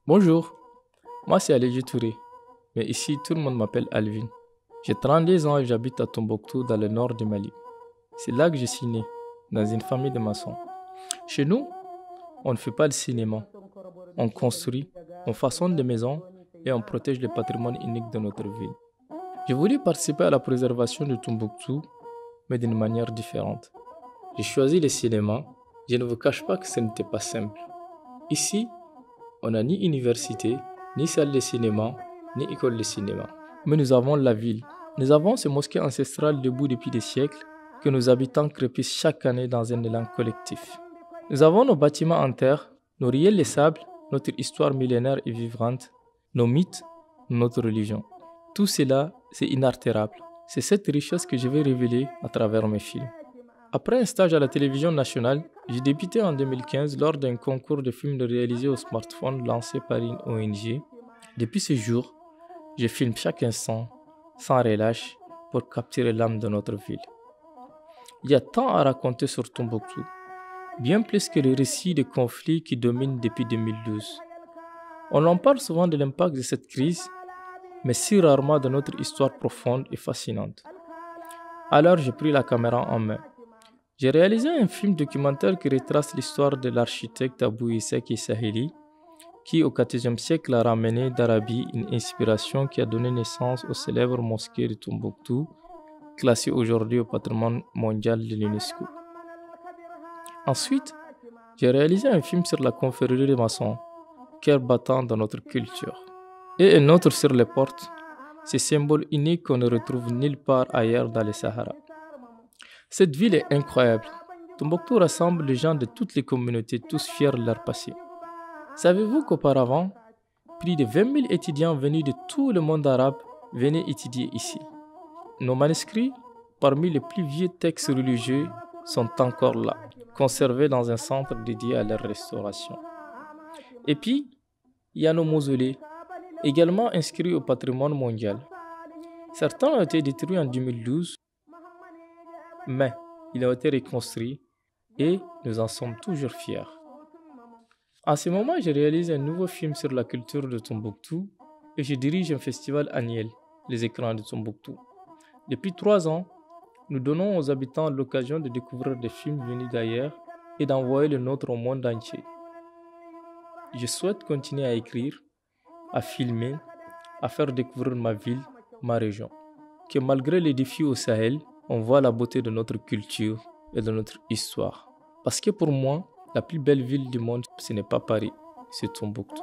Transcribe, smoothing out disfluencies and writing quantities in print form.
Bonjour, moi c'est Aléji Touré, mais ici tout le monde m'appelle Alvin. J'ai 32 ans et j'habite à Tombouctou dans le nord du Mali. C'est là que je suis né, dans une famille de maçons. Chez nous, on ne fait pas le cinéma, on construit, on façonne des maisons et on protège le patrimoine unique de notre ville. J'ai voulu participer à la préservation de Tombouctou, mais d'une manière différente. J'ai choisi le cinéma, je ne vous cache pas que ce n'était pas simple. Ici, on n'a ni université, ni salle de cinéma, ni école de cinéma. Mais nous avons la ville. Nous avons ces mosquées ancestrales debout depuis des siècles que nos habitants crépissent chaque année dans un élan collectif. Nous avons nos bâtiments en terre, nos riels de sable, notre histoire millénaire et vivante, nos mythes, notre religion. Tout cela, c'est inaltérable. C'est cette richesse que je vais révéler à travers mes films. Après un stage à la télévision nationale, j'ai débuté en 2015 lors d'un concours de films réalisé au smartphone lancé par une ONG. Depuis ce jour, je filme chaque instant, sans relâche, pour capturer l'âme de notre ville. Il y a tant à raconter sur Tombouctou, bien plus que les récits de conflits qui dominent depuis 2012. On en parle souvent de l'impact de cette crise, mais si rarement de notre histoire profonde et fascinante. Alors j'ai pris la caméra en main. J'ai réalisé un film documentaire qui retrace l'histoire de l'architecte Abou Issek Saheli, qui au XIVe siècle a ramené d'Arabie une inspiration qui a donné naissance aux célèbres mosquées de Tombouctou, classées aujourd'hui au patrimoine mondial de l'UNESCO. Ensuite, j'ai réalisé un film sur la confrérie des maçons, cœur battant de notre culture, et un autre sur les portes, ces symboles uniques qu'on ne retrouve nulle part ailleurs dans le Sahara. Cette ville est incroyable. Tombouctou rassemble les gens de toutes les communautés, tous fiers de leur passé. Savez-vous qu'auparavant, plus de 20 000 étudiants venus de tout le monde arabe venaient étudier ici? Nos manuscrits, parmi les plus vieux textes religieux, sont encore là, conservés dans un centre dédié à leur restauration. Et puis, il y a nos mausolées, également inscrits au patrimoine mondial. Certains ont été détruits en 2012, mais ils ont été reconstruits et nous en sommes toujours fiers. En ce moment, je réalise un nouveau film sur la culture de Tombouctou et je dirige un festival annuel, les écrans de Tombouctou. Depuis 3 ans, nous donnons aux habitants l'occasion de découvrir des films venus d'ailleurs et d'envoyer le nôtre au monde entier. Je souhaite continuer à écrire, à filmer, à faire découvrir ma ville, ma région. Que malgré les défis au Sahel, on voit la beauté de notre culture et de notre histoire. Parce que pour moi, la plus belle ville du monde, ce n'est pas Paris, c'est Tombouctou.